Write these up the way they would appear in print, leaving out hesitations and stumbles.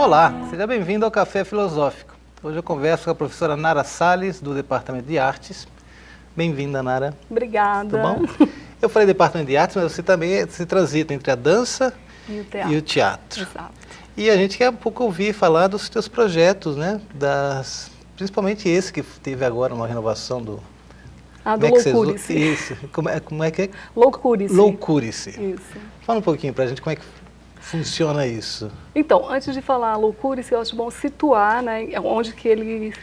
Olá, seja bem-vindo ao Café Filosófico. Hoje eu converso com a professora Nara Salles, do Departamento de Artes. Bem-vinda, Nara. Obrigada. Tudo bom? Eu falei Departamento de Artes, mas você também se transita entre a dança e o teatro. Exato. E a gente quer um pouco ouvir falar dos seus projetos, né? Principalmente esse que teve agora uma renovação do... Do Loucure-se. Isso. Como é que é? Loucure-se. Loucure-se. Isso. Fala um pouquinho pra gente como é que funciona isso. Então, antes de falar Loucure-se, eu acho bom situar, né, onde que ele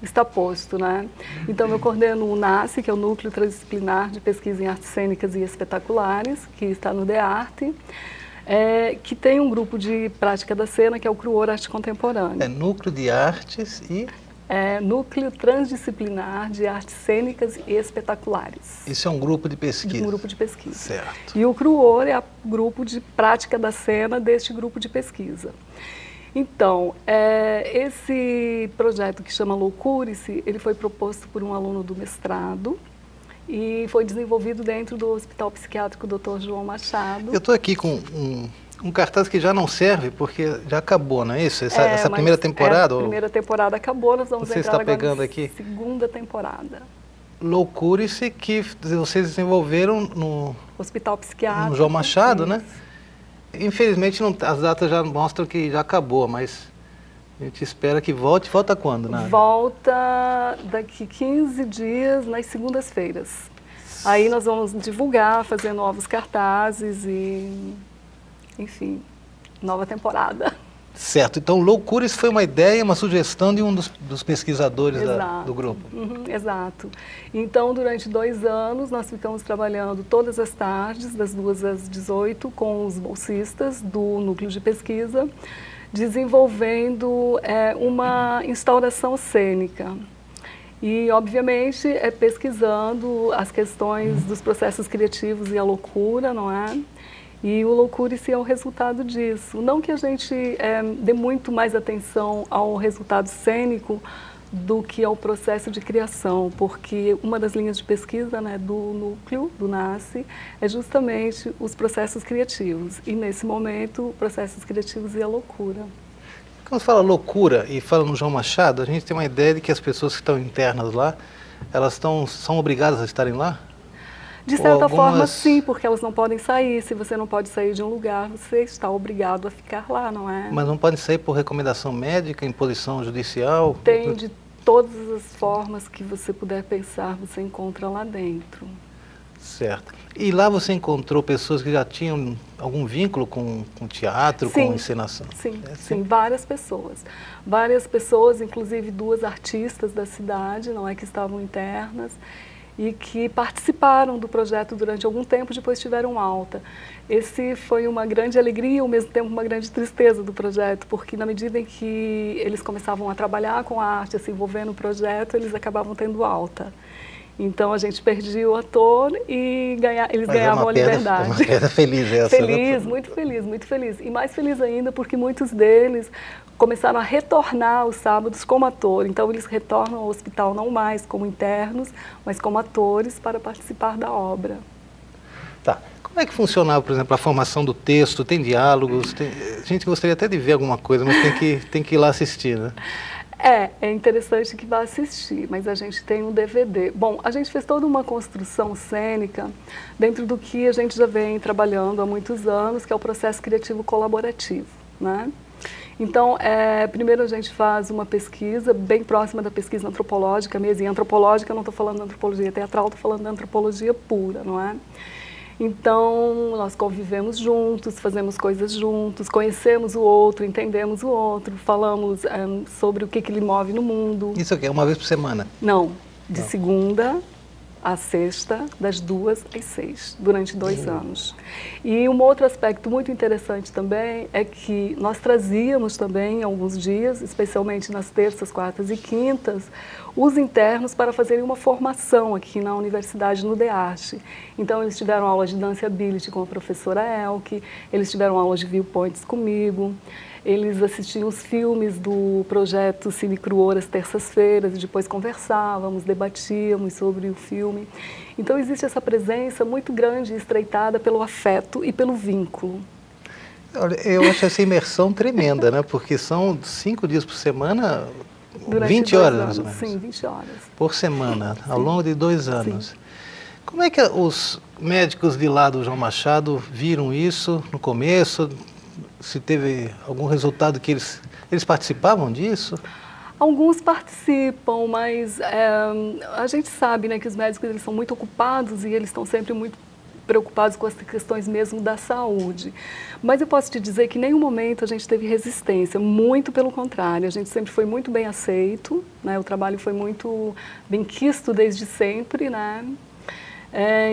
está posto, né? Então, eu coordeno o NASCE, que é o Núcleo Transdisciplinar de Pesquisa em Artes Cênicas e Espetaculares, que está no DEARTE, que tem um grupo de prática da cena, que é o CRUOR Arte Contemporânea. É Núcleo de Artes e... Núcleo Transdisciplinar de Artes Cênicas e Espetaculares. Isso é um grupo de pesquisa? Um grupo de pesquisa. Certo. E o CRUOR é o grupo de prática da cena deste grupo de pesquisa. Então, esse projeto que chama Loucure-se, ele foi proposto por um aluno do mestrado e foi desenvolvido dentro do Hospital Psiquiátrico Dr. João Machado. Eu estou aqui com um cartaz que já não serve, porque já acabou, não é isso? Essa primeira temporada? A primeira temporada acabou, nós vamos entrar agora pegando aqui? Segunda temporada. Loucure-se, que vocês desenvolveram no Hospital Psiquiátrico. No João Machado, isso. Né? Infelizmente, as datas já mostram que já acabou, mas a gente espera que volte. Volta quando, Nara? Volta daqui 15 dias, nas segundas-feiras. Aí nós vamos divulgar, fazer novos cartazes e... enfim, nova temporada. Certo. Então, Loucure-se foi uma ideia, uma sugestão de um dos pesquisadores do grupo. Exato. Então, durante 2 anos, nós ficamos trabalhando todas as tardes, das 2 às 18, com os bolsistas do núcleo de pesquisa, desenvolvendo uma instauração cênica. E, obviamente, pesquisando as questões dos processos criativos e a loucura, não é? E o Loucure-se é o resultado disso. Não que a gente dê muito mais atenção ao resultado cênico do que ao processo de criação, porque uma das linhas de pesquisa, né, do núcleo, do NASCE, é justamente os processos criativos. E, nesse momento, processos criativos e a loucura. Quando fala loucura e fala no João Machado, a gente tem uma ideia de que as pessoas que estão internas lá, elas são obrigadas a estarem lá? De certa forma, sim, porque elas não podem sair. Se você não pode sair de um lugar, você está obrigado a ficar lá, não é? Mas não podem sair por recomendação médica, imposição judicial? Tem de todas as formas que você puder pensar, você encontra lá dentro. Certo. E lá você encontrou pessoas que já tinham algum vínculo com teatro, sim, com encenação? Sim, sim, várias pessoas. Várias pessoas, inclusive 2 artistas da cidade, não é, que estavam internas, e que participaram do projeto durante algum tempo, depois tiveram alta. Esse foi uma grande alegria e, ao mesmo tempo, uma grande tristeza do projeto, porque na medida em que eles começavam a trabalhar com a arte, a se envolver no projeto, eles acabavam tendo alta. Então, a gente perdia o ator e eles ganhavam a liberdade. Uma perda feliz essa, feliz, né? muito feliz, muito feliz. E mais feliz ainda porque muitos deles começaram a retornar aos sábados como ator. Então, eles retornam ao hospital não mais como internos, mas como atores para participar da obra. Tá. Como é que funcionava, por exemplo, a formação do texto? Tem diálogos? A gente gostaria até de ver alguma coisa, mas tem que ir lá assistir, né? É interessante que vá assistir, mas a gente tem um DVD. Bom, a gente fez toda uma construção cênica dentro do que a gente já vem trabalhando há muitos anos, que é o processo criativo colaborativo, né? Então, primeiro a gente faz uma pesquisa bem próxima da pesquisa antropológica mesmo. E antropológica, eu não estou falando de antropologia teatral, estou falando de antropologia pura, não é? Então, nós convivemos juntos, fazemos coisas juntos, conhecemos o outro, entendemos o outro, falamos sobre o que lhe move no mundo. Isso aqui é uma vez por semana? Não, de segunda a sexta, das 2 às 6, durante 2 anos. E um outro aspecto muito interessante também é que nós trazíamos também, alguns dias, especialmente nas terças, quartas e quintas, os internos para fazerem uma formação aqui na universidade, no DEARTE. Então, eles tiveram aula de Dance Ability com a professora Elke, eles tiveram aula de Viewpoints comigo, eles assistiam os filmes do projeto Cine CRUOR às terças-feiras, e depois conversávamos, debatíamos sobre o filme. Então, existe essa presença muito grande e estreitada pelo afeto e pelo vínculo. Olha, eu acho essa imersão tremenda, né? Porque são 5 dias por semana, Durante 20 2 horas, anos, mais ou menos. sim, 20 horas. Por semana, ao Sim. longo de 2 anos. Como é que os médicos de lá do João Machado viram isso no começo? Se teve algum resultado que eles participavam disso? Alguns participam, mas a gente sabe, né, que os médicos eles são muito ocupados e eles estão sempre muito preocupados com as questões mesmo da saúde. Mas eu posso te dizer que em nenhum momento a gente teve resistência, muito pelo contrário, a gente sempre foi muito bem aceito, né, o trabalho foi muito bem quisto desde sempre, né.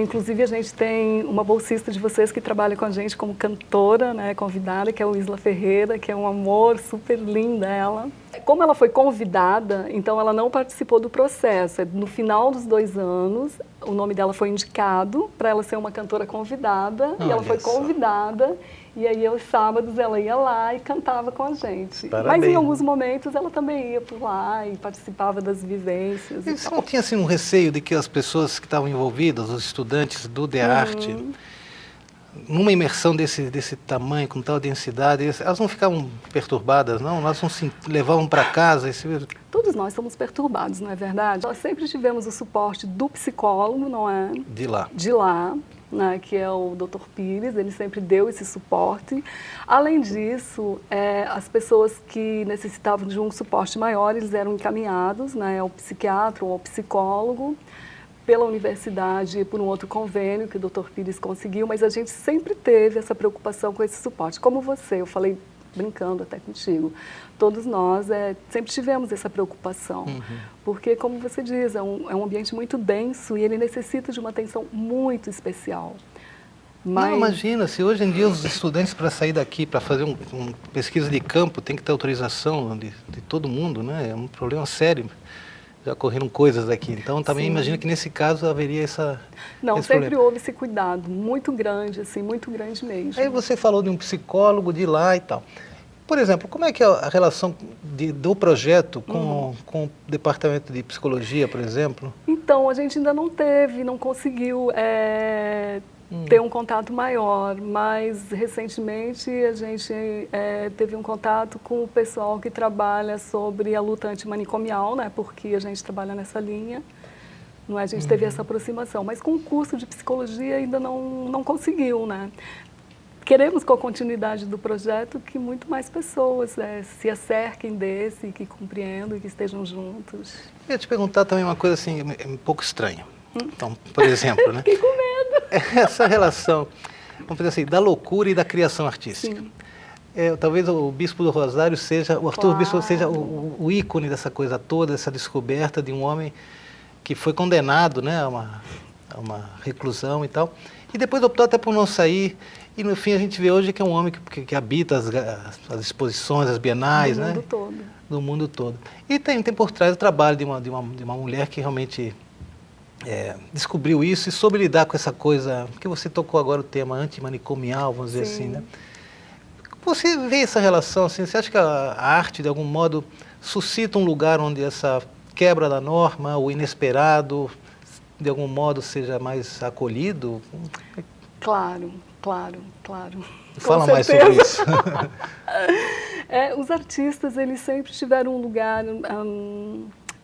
Inclusive a gente tem uma bolsista de vocês que trabalha com a gente como cantora, né, convidada, que é o Isla Ferreira, que é um amor, super linda ela. Como ela foi convidada, então ela não participou do processo. No final dos 2 anos, o nome dela foi indicado para ela ser uma cantora convidada, e ela foi convidada, e aí aos sábados ela ia lá e cantava com a gente. Parabéns. Mas em alguns momentos ela também ia por lá e participava das vivências. E você não tinha assim, um receio de que as pessoas que estavam envolvidas, os estudantes do DEARTE, numa imersão desse tamanho, com tal densidade, elas não ficavam perturbadas, não? Elas não se levavam para casa? Todos nós somos perturbados, não é verdade? Nós sempre tivemos o suporte do psicólogo, não é? De lá. De lá, né, que é o Dr. Pires, ele sempre deu esse suporte. Além disso, as pessoas que necessitavam de um suporte maior, eles eram encaminhados, né, ao psiquiatra ou ao psicólogo, pela universidade, por um outro convênio que o Dr. Pires conseguiu, mas a gente sempre teve essa preocupação com esse suporte. Como você, eu falei brincando até contigo, todos nós sempre tivemos essa preocupação, porque, como você diz, é um ambiente muito denso e ele necessita de uma atenção muito especial. Mas... Não, imagina, se hoje em dia os estudantes para sair daqui, para fazer uma pesquisa de campo, tem que ter autorização de todo mundo, né? É um problema sério. Já ocorreram coisas aqui, então também imagino que nesse caso haveria essa... Não, esse sempre problema. houve esse cuidado, muito grande, assim, muito grande mesmo. Aí você falou de um psicólogo de lá e tal. Por exemplo, como é que é a relação do projeto com o departamento de psicologia, por exemplo? Então, a gente ainda não conseguiu ter um contato maior, mas recentemente a gente teve um contato com o pessoal que trabalha sobre a luta antimanicomial, né, porque a gente trabalha nessa linha, não é? A gente teve essa aproximação, mas com o curso de psicologia ainda não conseguiu, né? Queremos, com a continuidade do projeto, que muito mais pessoas se acerquem desse, que compreendam e que estejam juntos. Eu ia te perguntar também uma coisa assim, um pouco estranha. Então, por exemplo, né? Fiquei com medo. Essa relação, vamos dizer assim, da loucura e da criação artística. Sim. Talvez o Bispo do Rosário seja, o Arthur Claro. Bispo seja o ícone dessa coisa toda, dessa descoberta de um homem que foi condenado, né, a uma reclusão e tal, e depois optou até por não sair. E no fim a gente vê hoje que é um homem que habita as exposições, as bienais, Do né? mundo todo. Do mundo todo. E tem por trás o trabalho de uma mulher que realmente descobriu isso e soube lidar com essa coisa, que você tocou agora o tema antimanicomial, vamos dizer assim, né? Você vê essa relação, assim, você acha que a arte, de algum modo, suscita um lugar onde essa quebra da norma, o inesperado, de algum modo, seja mais acolhido? Claro, claro, claro. Fala mais sobre isso. Os artistas, eles sempre tiveram um lugar,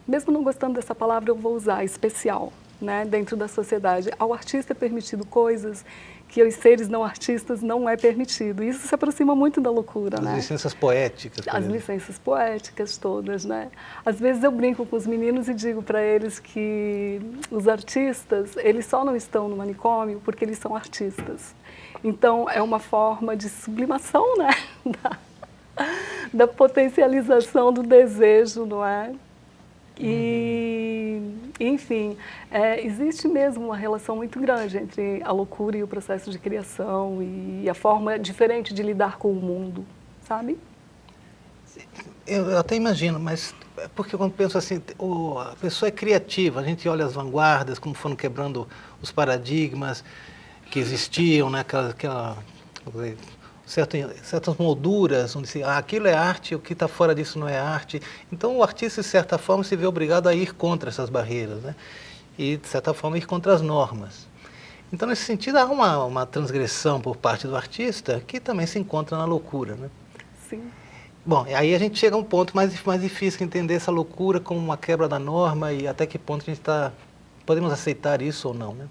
mesmo não gostando dessa palavra, eu vou usar, especial, né, dentro da sociedade. Ao artista é permitido coisas que aos seres não artistas não é permitido. Isso se aproxima muito da loucura, né? As licenças poéticas. As licenças poéticas todas, né? Às vezes eu brinco com os meninos e digo para eles que os artistas, eles só não estão no manicômio porque eles são artistas. Então, é uma forma de sublimação, né? Da potencialização do desejo, não é? E, enfim, existe mesmo uma relação muito grande entre a loucura e o processo de criação e a forma diferente de lidar com o mundo, sabe? Eu até imagino, mas porque quando penso assim, a pessoa é criativa, a gente olha as vanguardas, como foram quebrando os paradigmas que existiam, né? Certas molduras, onde aquilo é arte, o que está fora disso não é arte. Então o artista, de certa forma, se vê obrigado a ir contra essas barreiras, né? E, de certa forma, ir contra as normas. Então, nesse sentido, há uma transgressão por parte do artista que também se encontra na loucura, né? Sim. Bom, aí a gente chega a um ponto mais difícil, entender essa loucura como uma quebra da norma e até que ponto a gente podemos aceitar isso ou não, né?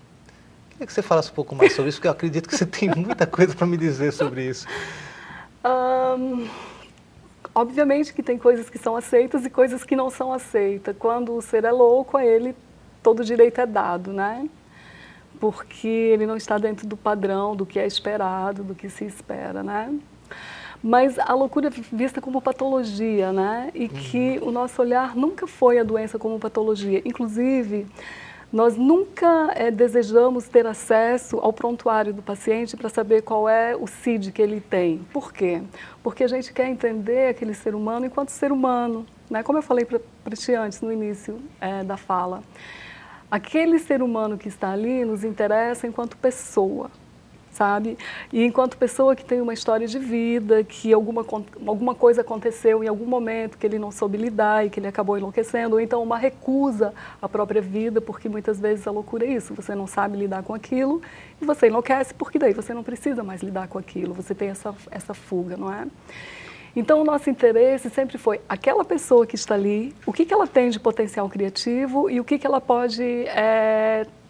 Queria que você falasse um pouco mais sobre isso, porque eu acredito que você tem muita coisa para me dizer sobre isso. Obviamente que tem coisas que são aceitas e coisas que não são aceitas. Quando o ser é louco, a ele todo direito é dado, né? Porque ele não está dentro do padrão, do que é esperado, do que se espera, né? Mas a loucura é vista como patologia, né? E que o nosso olhar nunca foi a doença como patologia. Inclusive, nós nunca desejamos ter acesso ao prontuário do paciente para saber qual é o CID que ele tem. Por quê? Porque a gente quer entender aquele ser humano enquanto ser humano, né? Como eu falei para ti antes, no início da fala. Aquele ser humano que está ali nos interessa enquanto pessoa, sabe? E enquanto pessoa que tem uma história de vida, que alguma coisa aconteceu em algum momento que ele não soube lidar e que ele acabou enlouquecendo, ou então uma recusa à própria vida, porque muitas vezes a loucura é isso, você não sabe lidar com aquilo e você enlouquece porque daí você não precisa mais lidar com aquilo, você tem essa fuga, não é? Então o nosso interesse sempre foi aquela pessoa que está ali, o que ela tem de potencial criativo e o que ela pode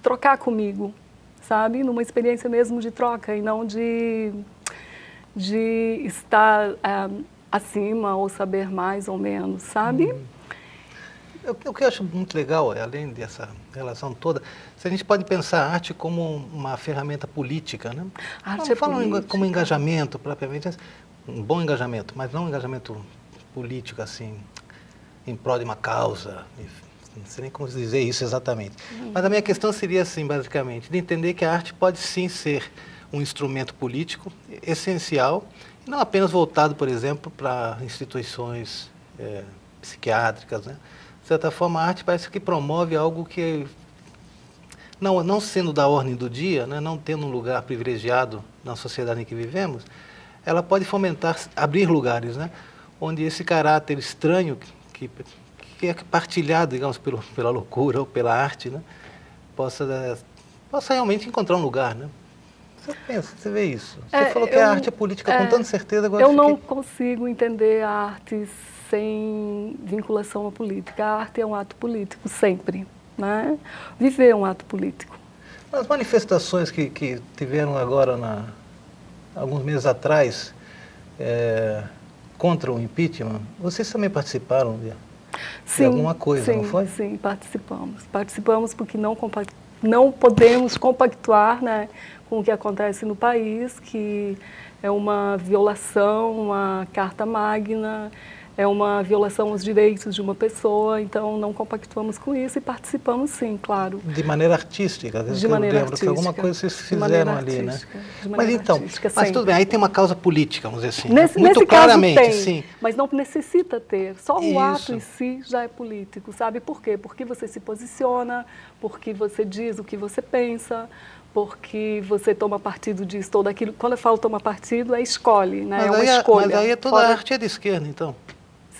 trocar comigo, sabe? Numa experiência mesmo de troca e não de estar acima ou saber mais ou menos, sabe? O que eu acho muito legal, além dessa relação toda, se a gente pode pensar a arte como uma ferramenta política, né? A arte é política. Como engajamento, propriamente, um bom engajamento, mas não um engajamento político, assim, em prol de uma causa, não sei nem como dizer isso exatamente. Mas a minha questão seria assim, basicamente, de entender que a arte pode sim ser um instrumento político essencial, e não apenas voltado, por exemplo, para instituições psiquiátricas, né? De certa forma, a arte parece que promove algo que, não sendo da ordem do dia, né? Não tendo um lugar privilegiado na sociedade em que vivemos, ela pode fomentar, abrir lugares, né? Onde esse caráter estranho que é partilhado, digamos, pela loucura ou pela arte, né? Possa realmente encontrar um lugar, né? Você pensa, você vê isso. Você falou que a arte é política com tanta certeza. Agora não consigo entender a arte sem vinculação à política. A arte é um ato político, sempre, né? Viver é um ato político. As manifestações que tiveram agora, alguns meses atrás, contra o impeachment, vocês também participaram de alguma coisa, não foi? Sim, participamos. Participamos porque não podemos compactuar, né, com o que acontece no país, que é uma violação à Carta Magna, é uma violação aos direitos de uma pessoa, então não compactuamos com isso e participamos sim, claro. De maneira artística, às vezes de maneira artística. Que alguma coisa vocês fizeram ali, né? Mas então, mas tudo bem, aí tem uma causa política, vamos dizer assim. Nesse claramente, caso tem, sim. Mas não necessita ter, só Isso. o ato em si já é político, sabe por quê? Porque você se posiciona, porque você diz o que você pensa, porque você toma partido disso, todo aquilo. Quando eu falo toma partido, escolhe, né? É uma escolha. Mas aí toda a arte é de esquerda, então?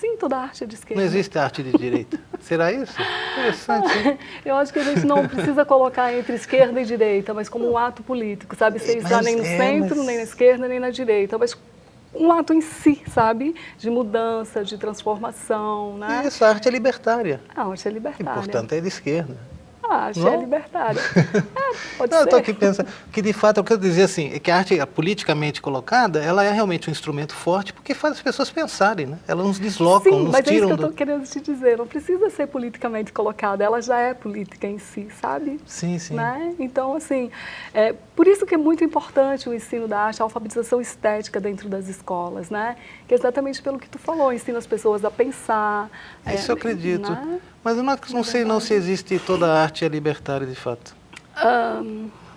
Sim, toda arte é de esquerda. Não existe arte de direita. Será isso? Interessante. Eu acho que a gente não precisa colocar entre esquerda e direita, mas como um ato político, sabe? Sem estar nem no centro, nem na esquerda, nem na direita, mas um ato em si, sabe? De mudança, de transformação, né? Isso, a arte é libertária. A arte é libertária. E, portanto, é de esquerda. A arte é libertária. Pode ser. Eu estou aqui pensando que, de fato, eu quero dizer assim, é que a arte politicamente colocada, ela é realmente um instrumento forte porque faz as pessoas pensarem, né? Elas nos deslocam, Sim, nos mas tiram é isso que eu estou querendo te dizer. Não precisa ser politicamente colocada, ela já é política em si, sabe? Sim, sim. Né? Então, assim, por isso que é muito importante o ensino da arte, a alfabetização estética dentro das escolas, né? Que é exatamente pelo que tu falou, ensina as pessoas a pensar. Isso eu acredito. Né? Mas eu não sei não se existe toda a arte libertária de fato.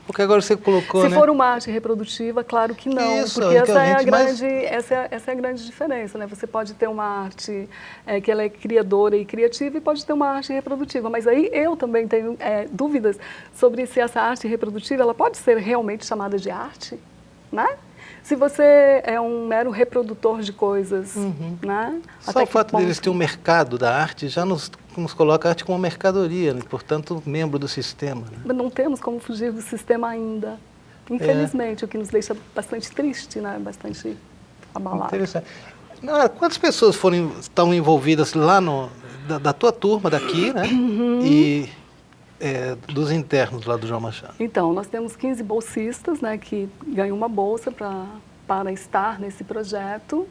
Porque agora você colocou, se né? for uma arte reprodutiva, claro que não. Isso, porque essa é mas... a grande diferença, né? Você pode ter uma arte que ela é criadora e criativa e pode ter uma arte reprodutiva. Mas aí eu também tenho dúvidas sobre se essa arte reprodutiva ela pode ser realmente chamada de arte, né? Se você é um mero reprodutor de coisas, né? Só o fato deles terem um mercado da arte já nos coloca a arte como uma mercadoria, né? Portanto, membro do sistema. Né? Mas não temos como fugir do sistema ainda, infelizmente, o que nos deixa bastante triste, né? Bastante abalado. Interessante. Quantas pessoas estão envolvidas lá da tua turma daqui, né? E dos internos lá do João Machado? Então, nós temos 15 bolsistas, né, que ganham uma bolsa para estar nesse projeto.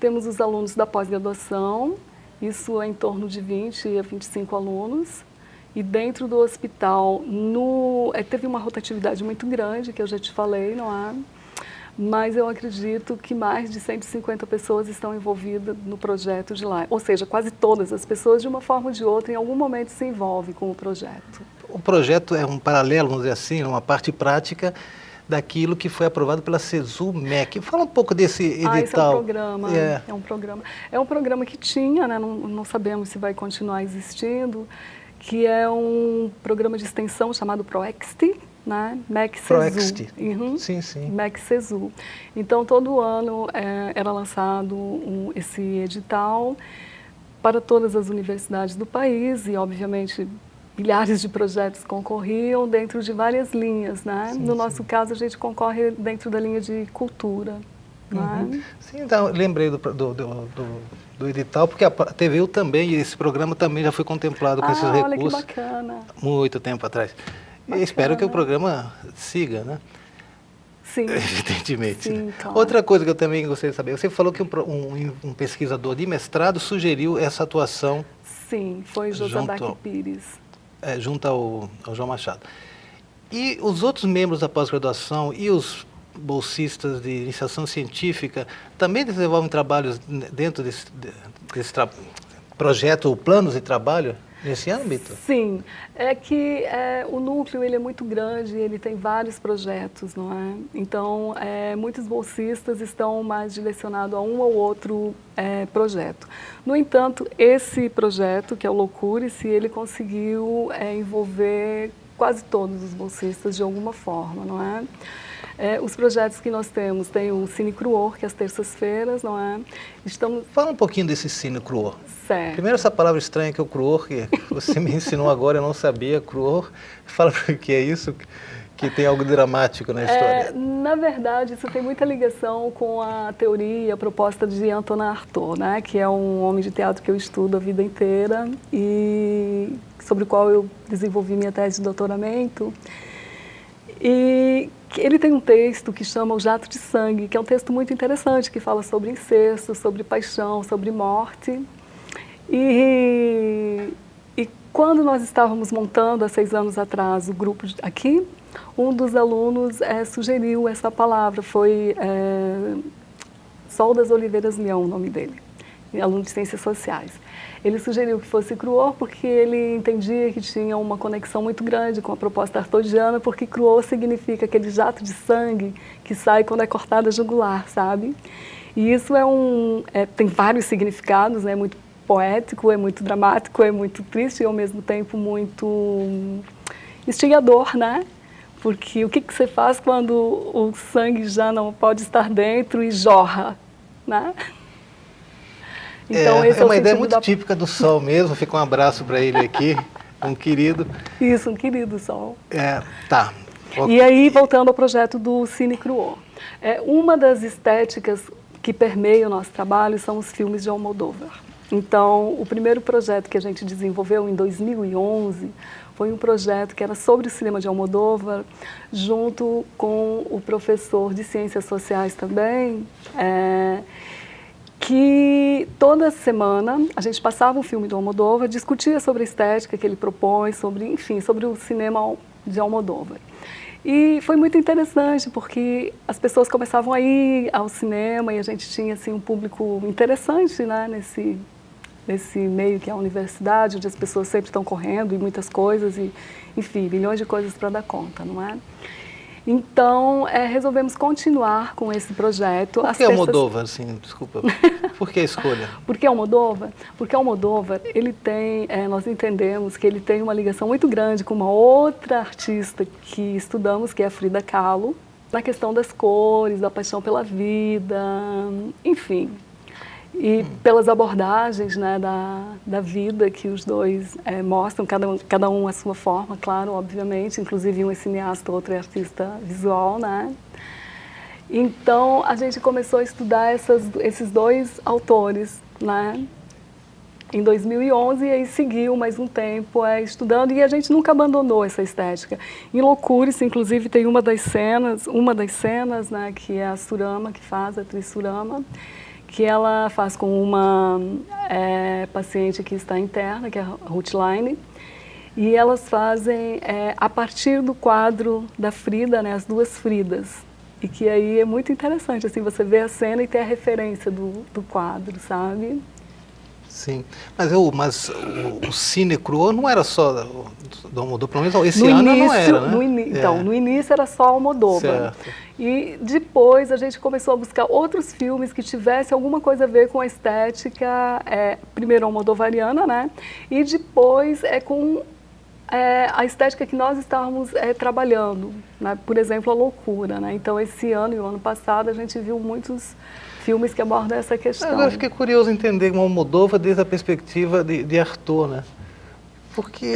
Temos os alunos da pós-graduação, isso é em torno de 20 a 25 alunos. E dentro do hospital, teve uma rotatividade muito grande, que eu já te falei, não é? Mas eu acredito que mais de 150 pessoas estão envolvidas no projeto de lá. Ou seja, quase todas as pessoas, de uma forma ou de outra, em algum momento se envolvem com o projeto. O projeto é um paralelo, vamos dizer assim, uma parte prática daquilo que foi aprovado pela CESU-MEC. Fala um pouco desse edital. Esse é um programa. É um programa que tinha, né, não sabemos se vai continuar existindo, que é um programa de extensão chamado PROEXT, né? MEC-CESU. Sim, sim. MEC-CESU. Então, todo ano era lançado esse edital para todas as universidades do país e, obviamente, milhares de projetos concorriam dentro de várias linhas, né? No nosso caso, a gente concorre dentro da linha de cultura. Né? Sim, então, lembrei do edital, porque a TVU também, esse programa também já foi contemplado com esses recursos. Olha que bacana. Muito tempo atrás. E espero que o programa siga, né? Sim. Evidentemente. Sim, né? claro. Outra coisa que eu também gostaria de saber, você falou que um pesquisador de mestrado sugeriu essa atuação. Sim, foi José Daque Pires. Junto ao João Machado. E os outros membros da pós-graduação e os bolsistas de iniciação científica também desenvolvem trabalhos dentro desse projeto, planos de trabalho? Nesse âmbito? Sim, é que o núcleo ele é muito grande, ele tem vários projetos, não é? Então, muitos bolsistas estão mais direcionados a um ou outro projeto. No entanto, esse projeto, que é o Loucure-se, ele conseguiu envolver quase todos os bolsistas de alguma forma, não é? Os projetos que nós temos, tem o Cine Cruor, que é às terças-feiras, não é? Fala um pouquinho desse Cine Cruor. Certo. Primeiro essa palavra estranha que é o Cruor, que você me ensinou agora, eu não sabia, Cruor. Fala o que é isso, que tem algo dramático na história. Na verdade, isso tem muita ligação com a teoria, a proposta de Antonin Artaud, né? Que é um homem de teatro que eu estudo a vida inteira e sobre o qual eu desenvolvi minha tese de doutoramento. E ele tem um texto que chama O Jato de Sangue, que é um texto muito interessante, que fala sobre incesto, sobre paixão, sobre morte. E quando nós estávamos montando, há 6 anos atrás, o grupo aqui, um dos alunos sugeriu essa palavra, foi Sol das Oliveiras Leão, o nome dele, aluno de Ciências Sociais. Ele sugeriu que fosse Cruor porque ele entendia que tinha uma conexão muito grande com a proposta artodiana, porque Cruor significa aquele jato de sangue que sai quando é cortada a jugular, sabe? E isso tem vários significados, né? Muito poético, é muito dramático, é muito triste e ao mesmo tempo muito instigador, né? Porque o que você faz quando o sangue já não pode estar dentro e jorra, né? Então, esse é uma ideia muito típica do Sol mesmo, fica um abraço para ele aqui, um querido. Isso, um querido Sol. Tá. Okay. E aí, voltando ao projeto do Cine Cruor. Uma das estéticas que permeia o nosso trabalho são os filmes de Almodóvar. Então, o primeiro projeto que a gente desenvolveu em 2011 foi um projeto que era sobre o cinema de Almodóvar, junto com o professor de Ciências Sociais também, que toda semana a gente passava um filme do Almodóvar, discutia sobre a estética que ele propõe, sobre o cinema de Almodóvar. E foi muito interessante, porque as pessoas começavam a ir ao cinema e a gente tinha assim, um público interessante, né, nesse meio que é a universidade, onde as pessoas sempre estão correndo e muitas coisas, e, enfim, milhões de coisas para dar conta, não é? Então, resolvemos continuar com esse projeto. Por que Almodóvar, assim, desculpa? Por que a escolha? Por que Almodóvar? Porque Almodóvar, ele tem, nós entendemos que ele tem uma ligação muito grande com uma outra artista que estudamos, que é a Frida Kahlo, na questão das cores, da paixão pela vida, enfim. E pelas abordagens, né, da vida que os dois mostram, cada um à sua forma, claro, obviamente, inclusive um é cineasta, outro é artista visual, né? Então, a gente começou a estudar esses dois autores, né? Em 2011, e aí seguiu mais um tempo estudando, e a gente nunca abandonou essa estética. Em Loucures, inclusive, tem uma das cenas, né, que é a Surama, que faz, a atriz Surama, que ela faz com uma paciente que está interna, que é a Ruth Line, e elas fazem a partir do quadro da Frida, né, as duas Fridas, e que aí é muito interessante, assim, você vê a cena e ter a referência do quadro, sabe? Sim, mas o Cine Cru não era só do Almodóvar, pelo menos esse ano não era, né? Então, no início era só Almodóvar. Certo. E depois a gente começou a buscar outros filmes que tivessem alguma coisa a ver com a estética, primeiro almodovariana, né? E depois com a estética que nós estávamos trabalhando, né? Por exemplo, a loucura, né? Então, esse ano e o ano passado a gente viu muitos filmes que abordam essa questão. Agora eu fiquei curioso em entender o Almodóvar desde a perspectiva de Artaud, né? Porque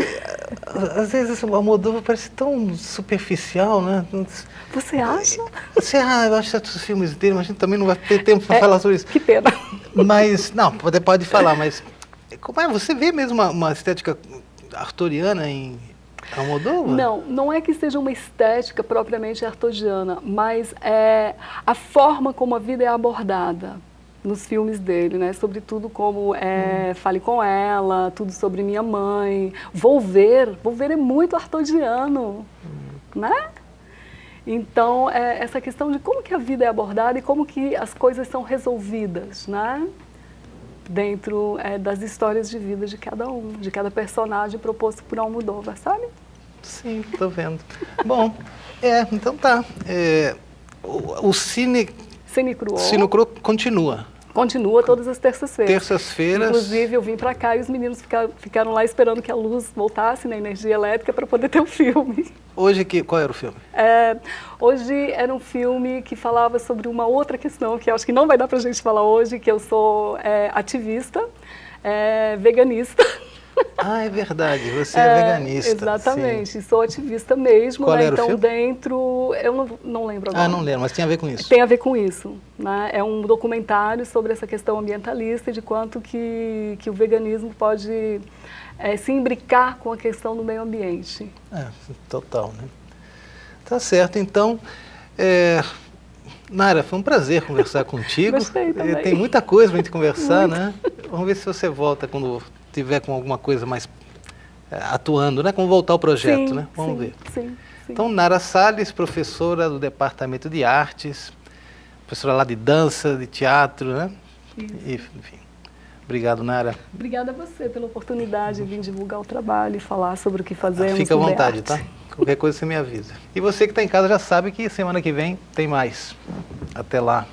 às vezes o Almodóvar parece tão superficial, né? Você acha? Eu acho certos filmes dele, mas a gente também não vai ter tempo para falar sobre isso. Que pena. Mas, não, pode falar, mas como você vê mesmo uma estética artoriana em Almodóvar? Não é que seja uma estética propriamente artodiana, mas a forma como a vida é abordada nos filmes dele, né? Sobretudo como Fale com Ela, tudo sobre minha mãe. Volver é muito artodiano, né? Então, essa questão de como que a vida é abordada e como que as coisas são resolvidas, né? Dentro das histórias de vida de cada personagem proposto por Almodóvar, sabe? Sim, estou vendo. Bom, então tá. O Cine Cru continua. Continua todas as terças-feiras. Terças-feiras. Inclusive, eu vim para cá e os meninos ficaram lá esperando que a luz voltasse na energia elétrica para poder ter o filme. Hoje, qual era o filme? Hoje era um filme que falava sobre uma outra questão, que eu acho que não vai dar para a gente falar hoje, que eu sou ativista, veganista. Ah, é verdade, você é veganista. Exatamente, sim. Sou ativista mesmo, Qual né? era então o filme? Dentro, eu não lembro agora. Ah, não lembro, mas tem a ver com isso. Tem a ver com isso, né? É um documentário sobre essa questão ambientalista e de quanto que o veganismo pode se imbricar com a questão do meio ambiente. Total, né? Tá certo, então, Nara, foi um prazer conversar contigo. Gostei também. Tem muita coisa para a gente conversar, né? Vamos ver se você volta quando tiver com alguma coisa mais atuando, né? Como voltar ao projeto, sim, né? Vamos ver. Sim. Então, Nara Salles, professora do Departamento de Artes, professora lá de dança, de teatro, né? E, enfim. Obrigado, Nara. Obrigada a você pela oportunidade de vir divulgar o trabalho e falar sobre o que fazemos. Fica à vontade, arte. tá? Qualquer coisa você me avisa. E você que está em casa já sabe que semana que vem tem mais. Até lá.